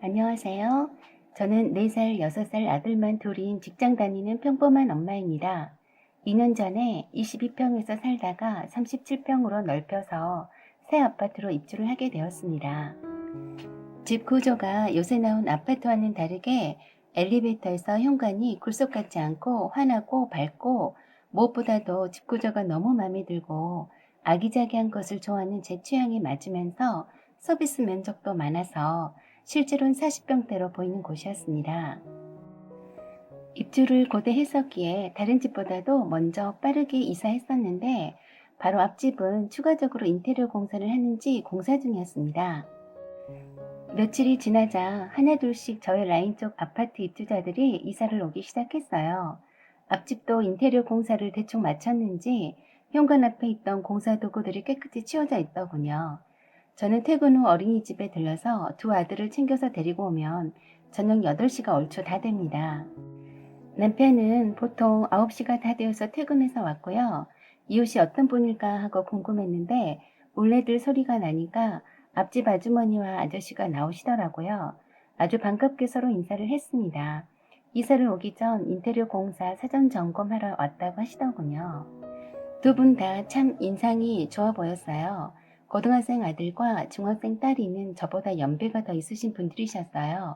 안녕하세요. 저는 4살, 6살 아들만 둘인 직장 다니는 평범한 엄마입니다. 2년 전에 22평에서 살다가 37평으로 넓혀서 새 아파트로 입주를 하게 되었습니다. 집 구조가 요새 나온 아파트와는 다르게 엘리베이터에서 현관이 굴속 같지 않고 환하고 밝고, 무엇보다도 집 구조가 너무 마음에 들고 아기자기한 것을 좋아하는 제 취향에 맞으면서 서비스 면적도 많아서 실제로는 40평대로 보이는 곳이었습니다. 입주를 고대했었기에 다른 집보다도 먼저 빠르게 이사했었는데, 바로 앞집은 추가적으로 인테리어 공사를 하는지 공사 중이었습니다. 며칠이 지나자 하나둘씩 저희 라인 쪽 아파트 입주자들이 이사를 오기 시작했어요. 앞집도 인테리어 공사를 대충 마쳤는지 현관 앞에 있던 공사 도구들이 깨끗이 치워져 있더군요. 저는 퇴근 후 어린이집에 들러서 두 아들을 챙겨서 데리고 오면 저녁 8시가 얼추 다 됩니다. 남편은 보통 9시가 다 되어서 퇴근해서 왔고요. 이웃이 어떤 분일까 하고 궁금했는데 올레들 소리가 나니까 앞집 아주머니와 아저씨가 나오시더라고요. 아주 반갑게 서로 인사를 했습니다. 이사를 오기 전 인테리어 공사 사전 점검하러 왔다고 하시더군요. 두 분 다 참 인상이 좋아 보였어요. 고등학생 아들과 중학생 딸이는 저보다 연배가 더 있으신 분들이셨어요.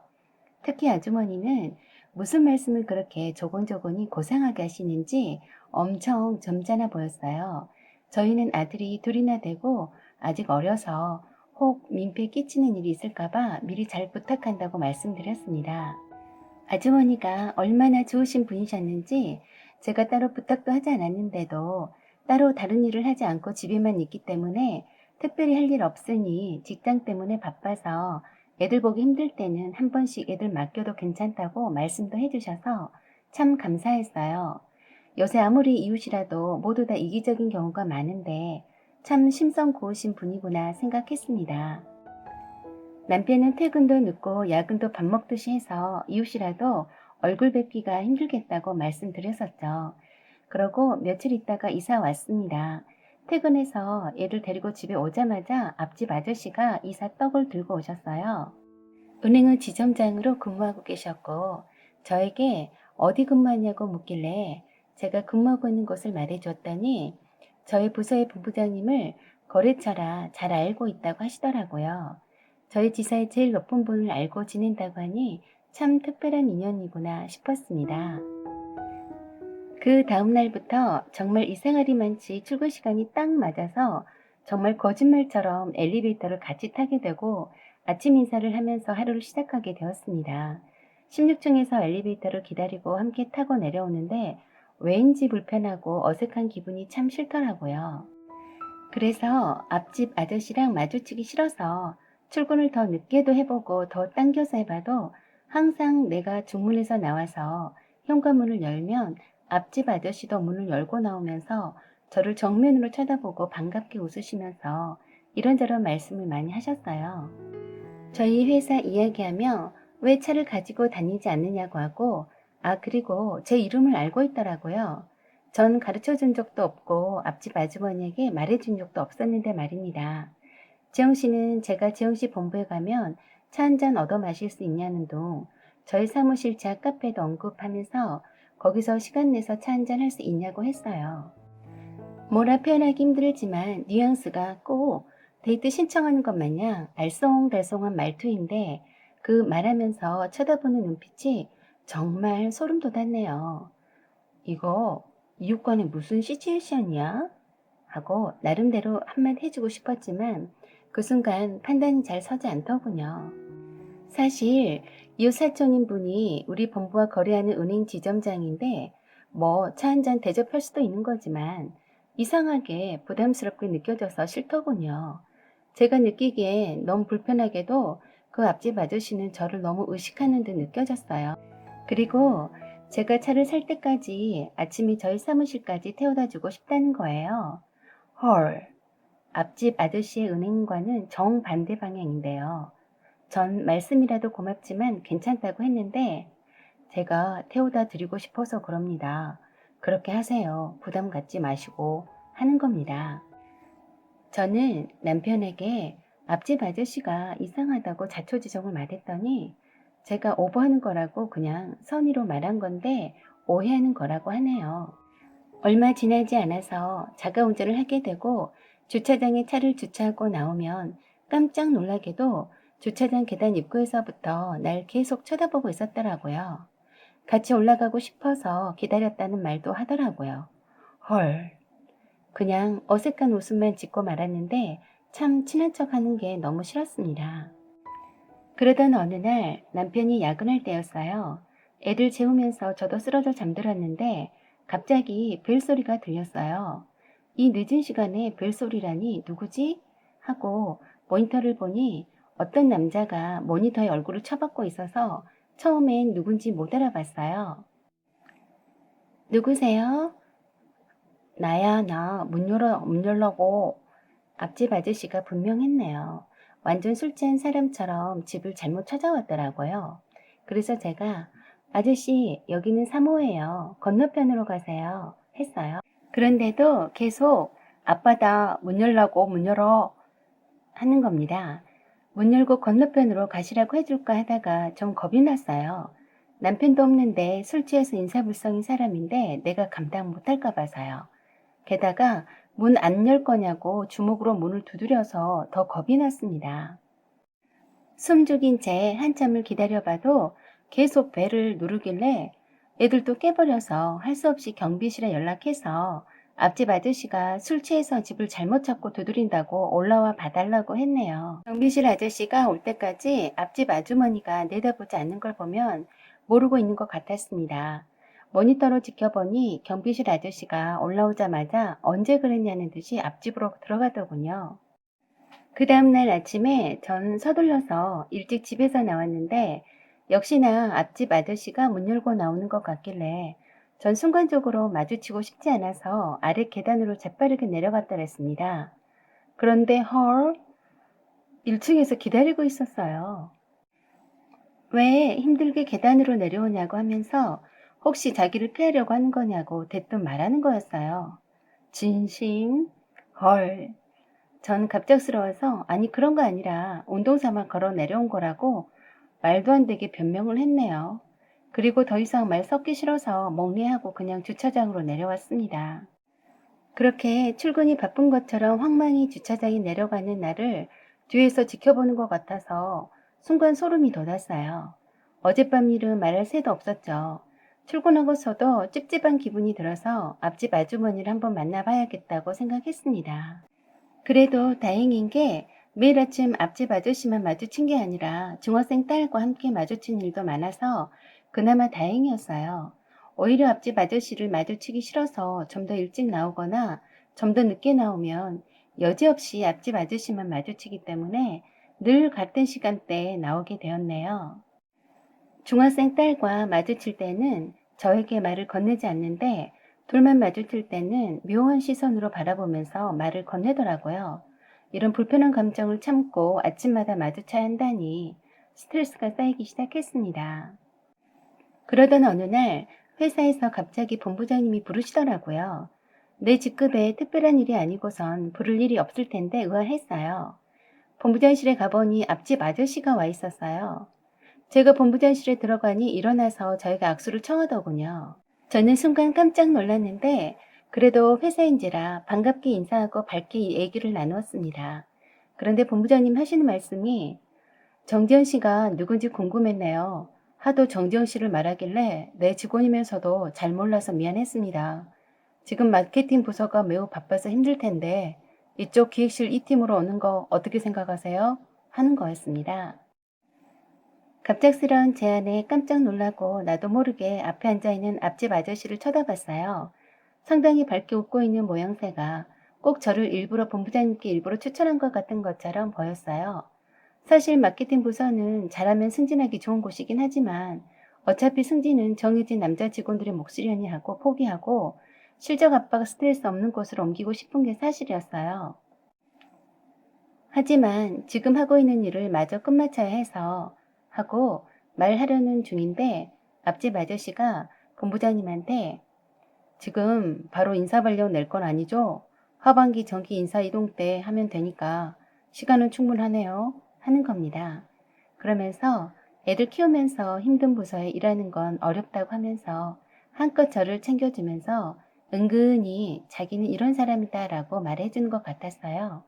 특히 아주머니는 무슨 말씀을 그렇게 조곤조곤히 고상하게 하시는지 엄청 점잖아 보였어요. 저희는 아들이 둘이나 되고 아직 어려서 혹 민폐 끼치는 일이 있을까봐 미리 잘 부탁한다고 말씀드렸습니다. 아주머니가 얼마나 좋으신 분이셨는지 제가 따로 부탁도 하지 않았는데도 따로 다른 일을 하지 않고 집에만 있기 때문에 특별히 할 일 없으니 직장 때문에 바빠서 애들 보기 힘들 때는 한 번씩 애들 맡겨도 괜찮다고 말씀도 해주셔서 참 감사했어요. 요새 아무리 이웃이라도 모두 다 이기적인 경우가 많은데 참 심성 고우신 분이구나 생각했습니다. 남편은 퇴근도 늦고 야근도 밥 먹듯이 해서 이웃이라도 얼굴 뵙기가 힘들겠다고 말씀드렸었죠. 그러고 며칠 있다가 이사 왔습니다. 퇴근해서 애들 데리고 집에 오자마자 앞집 아저씨가 이사 떡을 들고 오셨어요. 은행은 지점장으로 근무하고 계셨고 저에게 어디 근무하냐고 묻길래 제가 근무하고 있는 곳을 말해줬더니 저희 부서의 본부장님을 거래처라 잘 알고 있다고 하시더라고요. 저희 지사의 제일 높은 분을 알고 지낸다고 하니 참 특별한 인연이구나 싶었습니다. 그 다음 날부터 정말 이상하리 많지 출근 시간이 딱 맞아서 정말 거짓말처럼 엘리베이터를 같이 타게 되고 아침 인사를 하면서 하루를 시작하게 되었습니다. 16층에서 엘리베이터를 기다리고 함께 타고 내려오는데 왠지 불편하고 어색한 기분이 참 싫더라고요. 그래서 앞집 아저씨랑 마주치기 싫어서 출근을 더 늦게도 해보고 더 당겨서 해봐도 항상 내가 중문에서 나와서 현관문을 열면 앞집 아저씨도 문을 열고 나오면서 저를 정면으로 쳐다보고 반갑게 웃으시면서 이런저런 말씀을 많이 하셨어요. 저희 회사 이야기하며 왜 차를 가지고 다니지 않느냐고 하고, 그리고 제 이름을 알고 있더라고요. 전 가르쳐 준 적도 없고 앞집 아주머니에게 말해 준 적도 없었는데 말입니다. 지영 씨는 제가 지영 씨 본부에 가면 차 한 잔 얻어 마실 수 있냐는 둥 저희 사무실 지하 카페도 언급하면서 거기서 시간 내서 차 한 잔 할 수 있냐고 했어요. 뭐라 표현하기 힘들지만 뉘앙스가 꼭 데이트 신청하는 것 마냥 알쏭달쏭한 말투인데 그 말하면서 쳐다보는 눈빛이 정말 소름 돋았네요. 이거 이웃과는 무슨 시츄에이션이야? 하고 나름대로 한마디 해주고 싶었지만 그 순간 판단이 잘 서지 않더군요. 사실 이웃 사촌인 분이 우리 본부와 거래하는 은행 지점장인데 뭐 차 한 잔 대접할 수도 있는 거지만 이상하게 부담스럽게 느껴져서 싫더군요. 제가 느끼기에 너무 불편하게도 그 앞집 아저씨는 저를 너무 의식하는 듯 느껴졌어요. 그리고 제가 차를 살 때까지 아침에 저희 사무실까지 태워다 주고 싶다는 거예요. 헐, 앞집 아저씨의 은행과는 정반대 방향인데요. 전 말씀이라도 고맙지만 괜찮다고 했는데 제가 태워다 드리고 싶어서 그럽니다. 그렇게 하세요. 부담 갖지 마시고 하는 겁니다. 저는 남편에게 앞집 아저씨가 이상하다고 자초지종을 말했더니 제가 오버하는 거라고 그냥 선의로 말한 건데 오해하는 거라고 하네요. 얼마 지나지 않아서 자가 운전을 하게 되고 주차장에 차를 주차하고 나오면 깜짝 놀라게도 주차장 계단 입구에서부터 날 계속 쳐다보고 있었더라고요. 같이 올라가고 싶어서 기다렸다는 말도 하더라고요. 헐. 그냥 어색한 웃음만 짓고 말았는데 참 친한 척 하는 게 너무 싫었습니다. 그러던 어느 날 남편이 야근할 때였어요. 애들 재우면서 저도 쓰러져 잠들었는데 갑자기 벨소리가 들렸어요. 이 늦은 시간에 벨소리라니 누구지? 하고 모니터를 보니 어떤 남자가 모니터에 얼굴을 쳐박고 있어서 처음엔 누군지 못 알아봤어요. 누구세요? 나야, 나. 문 열라고. 앞집 아저씨가 분명했네요. 완전 술 취한 사람처럼 집을 잘못 찾아왔더라고요. 그래서 제가 아저씨 여기는 3호예요. 건너편으로 가세요. 했어요. 그런데도 계속 아빠다 문 열라고 문 열어 하는 겁니다. 문 열고 건너편으로 가시라고 해줄까 하다가 좀 겁이 났어요. 남편도 없는데 술 취해서 인사불성인 사람인데 내가 감당 못할까 봐서요. 게다가 문 안 열 거냐고 주먹으로 문을 두드려서 더 겁이 났습니다. 숨 죽인 채 한참을 기다려봐도 계속 벨을 누르길래 애들도 깨버려서 할 수 없이 경비실에 연락해서 앞집 아저씨가 술 취해서 집을 잘못 찾고 두드린다고 올라와 봐달라고 했네요. 경비실 아저씨가 올 때까지 앞집 아주머니가 내다보지 않는 걸 보면 모르고 있는 것 같았습니다. 모니터로 지켜보니 경비실 아저씨가 올라오자마자 언제 그랬냐는 듯이 앞집으로 들어가더군요. 그 다음날 아침에 전 서둘러서 일찍 집에서 나왔는데 역시나 앞집 아저씨가 문 열고 나오는 것 같길래 전 순간적으로 마주치고 싶지 않아서 아래 계단으로 재빠르게 내려갔더랬습니다. 그런데 헐, 1층에서 기다리고 있었어요. 왜 힘들게 계단으로 내려오냐고 하면서 혹시 자기를 피하려고 하는 거냐고 대뜸 말하는 거였어요. 진심? 헐. 전 갑작스러워서 아니 그런 거 아니라 운동 삼아 걸어 내려온 거라고 말도 안 되게 변명을 했네요. 그리고 더 이상 말 섞기 싫어서 멍해하고 그냥 주차장으로 내려왔습니다. 그렇게 출근이 바쁜 것처럼 황망히 주차장에 내려가는 나를 뒤에서 지켜보는 것 같아서 순간 소름이 돋았어요. 어젯밤 일은 말할 새도 없었죠. 출근하고서도 찝찝한 기분이 들어서 앞집 아주머니를 한번 만나봐야겠다고 생각했습니다. 그래도 다행인 게 매일 아침 앞집 아저씨만 마주친 게 아니라 중학생 딸과 함께 마주친 일도 많아서 그나마 다행이었어요. 오히려 앞집 아저씨를 마주치기 싫어서 좀 더 일찍 나오거나 좀 더 늦게 나오면 여지없이 앞집 아저씨만 마주치기 때문에 늘 같은 시간대에 나오게 되었네요. 중학생 딸과 마주칠 때는 저에게 말을 건네지 않는데 둘만 마주칠 때는 묘한 시선으로 바라보면서 말을 건네더라고요. 이런 불편한 감정을 참고 아침마다 마주쳐야 한다니 스트레스가 쌓이기 시작했습니다. 그러던 어느 날 회사에서 갑자기 본부장님이 부르시더라고요. 내 직급에 특별한 일이 아니고선 부를 일이 없을 텐데 의아했어요. 본부장실에 가보니 앞집 아저씨가 와 있었어요. 제가 본부장실에 들어가니 일어나서 저에게 악수를 청하더군요. 저는 순간 깜짝 놀랐는데 그래도 회사인지라 반갑게 인사하고 밝게 얘기를 나누었습니다. 그런데 본부장님 하시는 말씀이 정지현 씨가 누군지 궁금했네요. 하도 정지현 씨를 말하길래 내 직원이면서도 잘 몰라서 미안했습니다. 지금 마케팅 부서가 매우 바빠서 힘들 텐데 이쪽 기획실 이 팀으로 오는 거 어떻게 생각하세요? 하는 거였습니다. 갑작스러운 제안에 깜짝 놀라고 나도 모르게 앞에 앉아있는 앞집 아저씨를 쳐다봤어요. 상당히 밝게 웃고 있는 모양새가 꼭 저를 일부러 본부장님께 일부러 추천한 것 같은 것처럼 보였어요. 사실 마케팅 부서는 잘하면 승진하기 좋은 곳이긴 하지만 어차피 승진은 정해진 남자 직원들의 몫이려니 하고 포기하고 실적 압박 스트레스 없는 곳으로 옮기고 싶은 게 사실이었어요. 하지만 지금 하고 있는 일을 마저 끝마쳐야 해서 하고 말하려는 중인데 앞집 아저씨가 본부장님한테 지금 바로 인사발령 낼 건 아니죠? 하반기 정기 인사 이동 때 하면 되니까 시간은 충분하네요. 하는 겁니다. 그러면서 애들 키우면서 힘든 부서에 일하는 건 어렵다고 하면서 한껏 저를 챙겨주면서 은근히 자기는 이런 사람이다라고 말해주는 것 같았어요.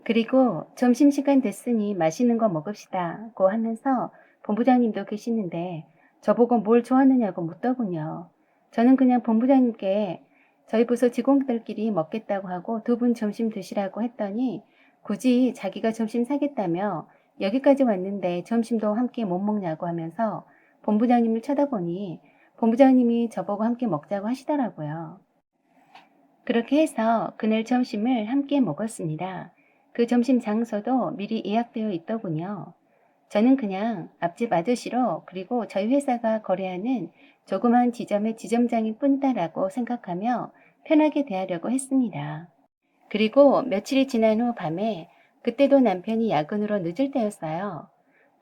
그리고 점심시간 됐으니 맛있는 거 먹읍시다고 하면서 본부장님도 계시는데 저보고 뭘 좋아하느냐고 묻더군요. 저는 그냥 본부장님께 저희 부서 직원들끼리 먹겠다고 하고 두 분 점심 드시라고 했더니 굳이 자기가 점심 사겠다며 여기까지 왔는데 점심도 함께 못 먹냐고 하면서 본부장님을 쳐다보니 본부장님이 저보고 함께 먹자고 하시더라고요. 그렇게 해서 그날 점심을 함께 먹었습니다. 그 점심 장소도 미리 예약되어 있더군요. 저는 그냥 앞집 아저씨로 그리고 저희 회사가 거래하는 조그만 지점의 지점장일 뿐이다라고 생각하며 편하게 대하려고 했습니다. 그리고 며칠이 지난 후 밤에 그때도 남편이 야근으로 늦을 때였어요.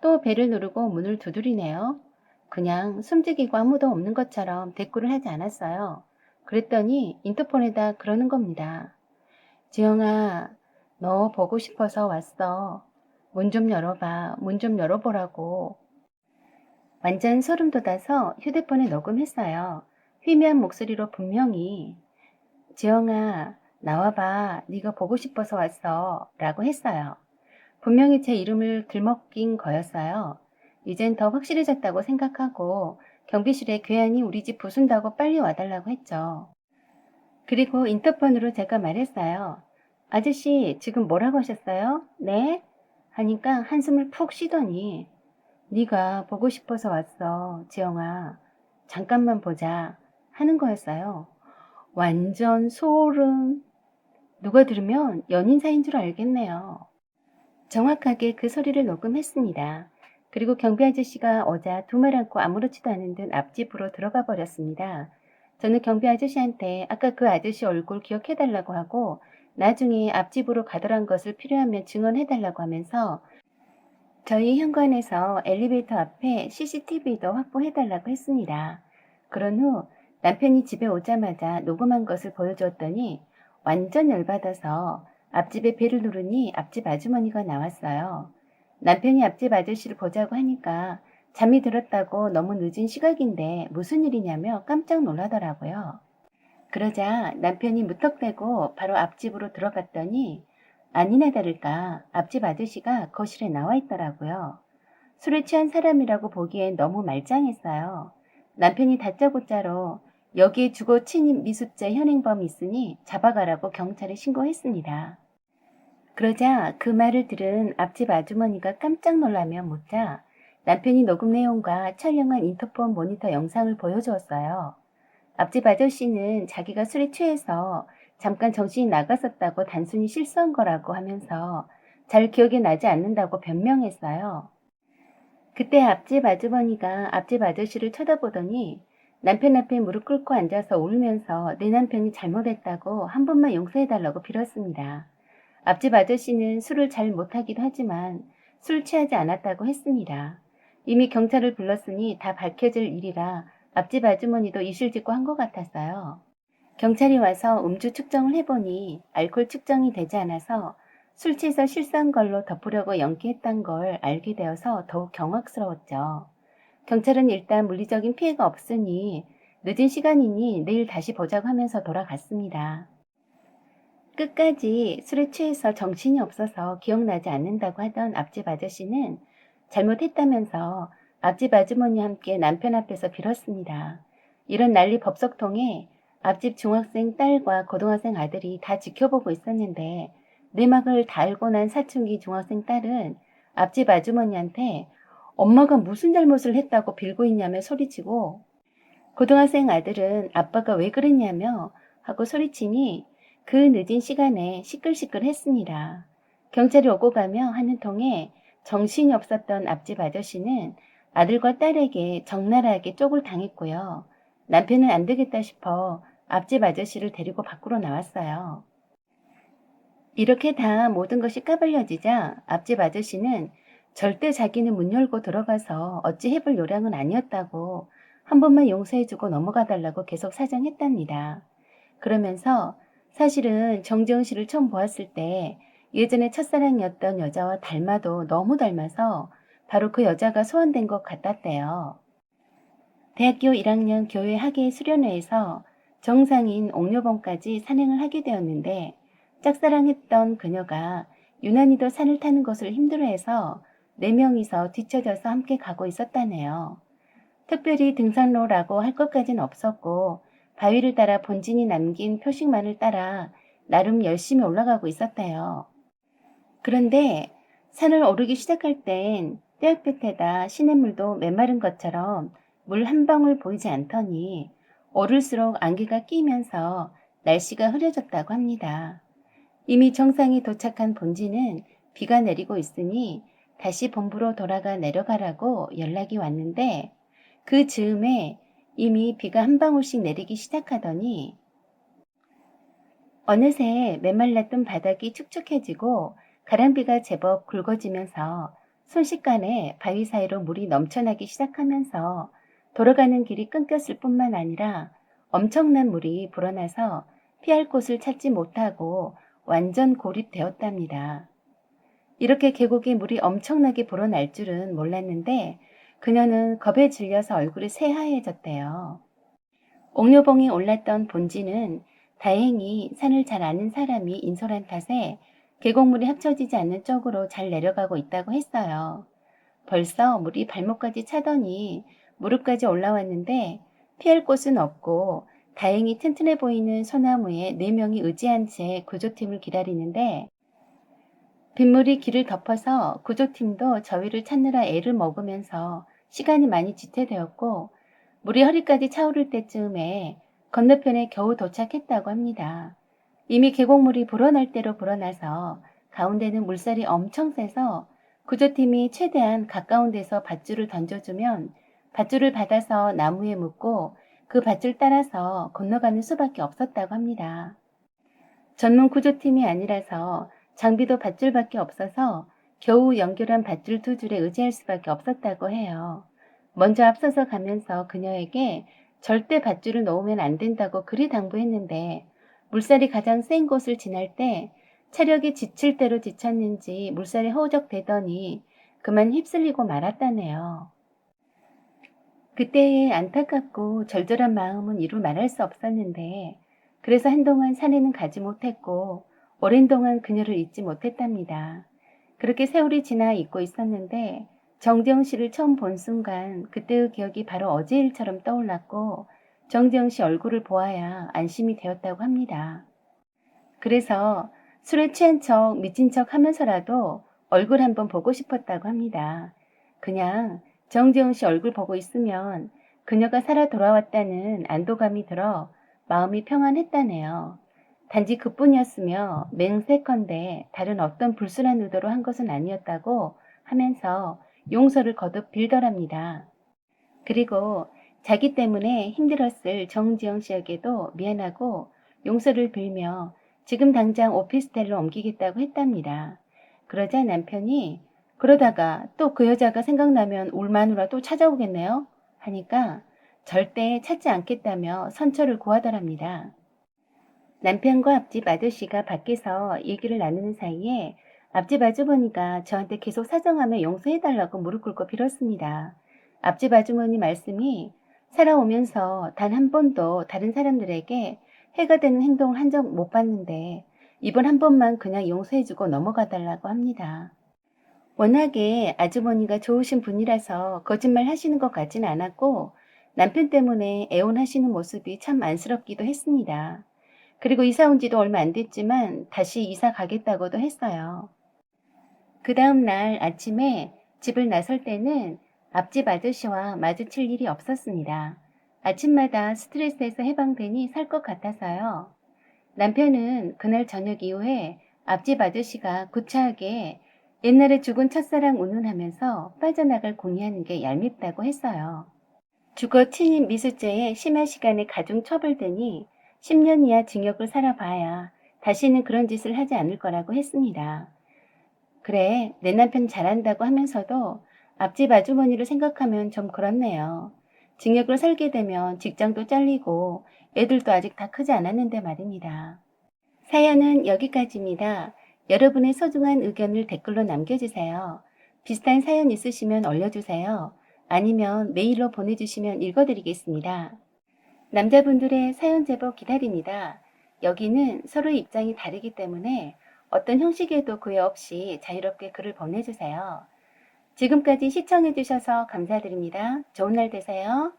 또 벨을 누르고 문을 두드리네요. 그냥 숨죽이고 아무도 없는 것처럼 대꾸를 하지 않았어요. 그랬더니 인터폰에다 그러는 겁니다. 지영아, 너 보고 싶어서 왔어. 문 좀 열어봐. 문 좀 열어보라고. 완전 소름 돋아서 휴대폰에 녹음했어요. 희미한 목소리로 분명히 지영아, 나와봐. 네가 보고 싶어서 왔어. 라고 했어요. 분명히 제 이름을 들먹인 거였어요. 이젠 더 확실해졌다고 생각하고 경비실에 괴한이 우리 집 부순다고 빨리 와달라고 했죠. 그리고 인터폰으로 제가 말했어요. 아저씨, 지금 뭐라고 하셨어요? 네? 하니까 한숨을 푹 쉬더니 네가 보고 싶어서 왔어, 지영아. 잠깐만 보자. 하는 거였어요. 완전 소름. 누가 들으면 연인 사이인 줄 알겠네요. 정확하게 그 소리를 녹음했습니다. 그리고 경비 아저씨가 오자 두 말 않고 아무렇지도 않은 듯 앞집으로 들어가 버렸습니다. 저는 경비 아저씨한테 아까 그 아저씨 얼굴 기억해달라고 하고 나중에 앞집으로 가더란 것을 필요하면 증언해달라고 하면서 저희 현관에서 엘리베이터 앞에 CCTV도 확보해달라고 했습니다. 그런 후 남편이 집에 오자마자 녹음한 것을 보여주었더니 완전 열받아서 앞집에 벨을 누르니 앞집 아주머니가 나왔어요. 남편이 앞집 아저씨를 보자고 하니까 잠이 들었다고 너무 늦은 시각인데 무슨 일이냐며 깜짝 놀라더라고요. 그러자 남편이 무턱대고 바로 앞집으로 들어갔더니 아니나 다를까 앞집 아저씨가 거실에 나와 있더라고요. 술에 취한 사람이라고 보기엔 너무 말짱했어요. 남편이 다짜고짜로 여기에 주거 침입 미수죄 현행범이 있으니 잡아가라고 경찰에 신고했습니다. 그러자 그 말을 들은 앞집 아주머니가 깜짝 놀라며 묻자 남편이 녹음 내용과 촬영한 인터폰 모니터 영상을 보여주었어요. 앞집 아저씨는 자기가 술에 취해서 잠깐 정신이 나갔었다고 단순히 실수한 거라고 하면서 잘 기억이 나지 않는다고 변명했어요. 그때 앞집 아주머니가 앞집 아저씨를 쳐다보더니 남편 앞에 무릎 꿇고 앉아서 울면서 내 남편이 잘못했다고 한 번만 용서해달라고 빌었습니다. 앞집 아저씨는 술을 잘 못하기도 하지만 술 취하지 않았다고 했습니다. 이미 경찰을 불렀으니 다 밝혀질 일이라 앞집 아주머니도 이실 짓고 한 것 같았어요. 경찰이 와서 음주 측정을 해보니 알코올 측정이 되지 않아서 술 취해서 실수한 걸로 덮으려고 연기했던 걸 알게 되어서 더욱 경악스러웠죠. 경찰은 일단 물리적인 피해가 없으니 늦은 시간이니 내일 다시 보자고 하면서 돌아갔습니다. 끝까지 술에 취해서 정신이 없어서 기억나지 않는다고 하던 앞집 아저씨는 잘못했다면서 앞집 아주머니와 함께 남편 앞에서 빌었습니다. 이런 난리 법석통에 앞집 중학생 딸과 고등학생 아들이 다 지켜보고 있었는데 내막을 다 알고 난 사춘기 중학생 딸은 앞집 아주머니한테 엄마가 무슨 잘못을 했다고 빌고 있냐며 소리치고 고등학생 아들은 아빠가 왜 그랬냐며 하고 소리치니 그 늦은 시간에 시끌시끌했습니다. 경찰이 오고 가며 하는 통에 정신이 없었던 앞집 아저씨는 아들과 딸에게 적나라하게 쪽을 당했고요. 남편은 안 되겠다 싶어 앞집 아저씨를 데리고 밖으로 나왔어요. 이렇게 다 모든 것이 까발려지자 앞집 아저씨는 절대 자기는 문 열고 들어가서 어찌 해볼 요량은 아니었다고 한 번만 용서해주고 넘어가 달라고 계속 사정했답니다. 그러면서 사실은 정재훈 씨를 처음 보았을 때 예전에 첫사랑이었던 여자와 닮아도 너무 닮아서 바로 그 여자가 소환된 것 같았대요. 대학교 1학년 교회 학예 수련회에서 정상인 옥녀봉까지 산행을 하게 되었는데 짝사랑했던 그녀가 유난히도 산을 타는 것을 힘들어해서 4명이서 뒤처져서 함께 가고 있었다네요. 특별히 등산로라고 할 것까진 없었고 바위를 따라 본진이 남긴 표식만을 따라 나름 열심히 올라가고 있었대요. 그런데 산을 오르기 시작할 땐 떼약볕에다 시냇물도 메마른 것처럼 물 한 방울 보이지 않더니 오를수록 안개가 끼면서 날씨가 흐려졌다고 합니다. 이미 정상에 도착한 본지는 비가 내리고 있으니 다시 본부로 돌아가 내려가라고 연락이 왔는데 그 즈음에 이미 비가 한 방울씩 내리기 시작하더니 어느새 메말랐던 바닥이 축축해지고 가랑비가 제법 굵어지면서 순식간에 바위 사이로 물이 넘쳐나기 시작하면서 돌아가는 길이 끊겼을 뿐만 아니라 엄청난 물이 불어나서 피할 곳을 찾지 못하고 완전 고립되었답니다. 이렇게 계곡에 물이 엄청나게 불어날 줄은 몰랐는데 그녀는 겁에 질려서 얼굴이 새하얘졌대요. 옥녀봉에 올랐던 본지는 다행히 산을 잘 아는 사람이 인솔한 탓에 계곡물이 합쳐지지 않는 쪽으로 잘 내려가고 있다고 했어요. 벌써 물이 발목까지 차더니 무릎까지 올라왔는데 피할 곳은 없고 다행히 튼튼해 보이는 소나무에 4명이 의지한 채 구조팀을 기다리는데 빗물이 길을 덮어서 구조팀도 저위를 찾느라 애를 먹으면서 시간이 많이 지체되었고 물이 허리까지 차오를 때쯤에 건너편에 겨우 도착했다고 합니다. 이미 계곡물이 불어날 대로 불어나서 가운데는 물살이 엄청 세서 구조팀이 최대한 가까운 데서 밧줄을 던져주면 밧줄을 받아서 나무에 묶고 그 밧줄 따라서 건너가는 수밖에 없었다고 합니다. 전문 구조팀이 아니라서 장비도 밧줄밖에 없어서 겨우 연결한 밧줄 2줄에 의지할 수밖에 없었다고 해요. 먼저 앞서서 가면서 그녀에게 절대 밧줄을 놓으면 안 된다고 그리 당부했는데 물살이 가장 센 곳을 지날 때 체력이 지칠 대로 지쳤는지 물살이 허우적대더니 그만 휩쓸리고 말았다네요. 그때의 안타깝고 절절한 마음은 이루 말할 수 없었는데 그래서 한동안 산에는 가지 못했고 오랜 동안 그녀를 잊지 못했답니다. 그렇게 세월이 지나 잊고 있었는데 정재영 씨를 처음 본 순간 그때의 기억이 바로 어제 일처럼 떠올랐고 정재영 씨 얼굴을 보아야 안심이 되었다고 합니다. 그래서 술에 취한 척 미친 척 하면서라도 얼굴 한번 보고 싶었다고 합니다. 그냥 정재영 씨 얼굴 보고 있으면 그녀가 살아 돌아왔다는 안도감이 들어 마음이 평안했다네요. 단지 그뿐이었으며 맹세컨대 다른 어떤 불순한 의도로 한 것은 아니었다고 하면서 용서를 거듭 빌더랍니다. 그리고 자기 때문에 힘들었을 정지영 씨에게도 미안하고 용서를 빌며 지금 당장 오피스텔로 옮기겠다고 했답니다. 그러자 남편이 그러다가 또 그 여자가 생각나면 울마누라 또 찾아오겠네요 하니까 절대 찾지 않겠다며 선처를 구하더랍니다. 남편과 앞집 아저씨가 밖에서 얘기를 나누는 사이에 앞집 아주머니가 저한테 계속 사정하며 용서해달라고 무릎 꿇고 빌었습니다. 앞집 아주머니 말씀이 살아오면서 단 한 번도 다른 사람들에게 해가 되는 행동을 한 적 못 봤는데 이번 한 번만 그냥 용서해주고 넘어가달라고 합니다. 워낙에 아주머니가 좋으신 분이라서 거짓말 하시는 것 같진 않았고 남편 때문에 애원하시는 모습이 참 안쓰럽기도 했습니다. 그리고 이사 온 지도 얼마 안 됐지만 다시 이사 가겠다고도 했어요. 그 다음 날 아침에 집을 나설 때는 앞집 아저씨와 마주칠 일이 없었습니다. 아침마다 스트레스에서 해방되니 살 것 같아서요. 남편은 그날 저녁 이후에 앞집 아저씨가 구차하게 옛날에 죽은 첫사랑 운운하면서 빠져나갈 공의하는 게 얄밉다고 했어요. 주거 침입 미수죄에 심야 시간에 가중 처벌되니 10년 이하 징역을 살아봐야 다시는 그런 짓을 하지 않을 거라고 했습니다. 그래, 내 남편 잘한다고 하면서도 앞집 아주머니를 생각하면 좀 그렇네요. 징역을 살게 되면 직장도 잘리고 애들도 아직 다 크지 않았는데 말입니다. 사연은 여기까지입니다. 여러분의 소중한 의견을 댓글로 남겨주세요. 비슷한 사연 있으시면 올려주세요. 아니면 메일로 보내주시면 읽어드리겠습니다. 남자분들의 사연 제보 기다립니다. 여기는 서로의 입장이 다르기 때문에 어떤 형식에도 구애 없이 자유롭게 글을 보내주세요. 지금까지 시청해주셔서 감사드립니다. 좋은 날 되세요.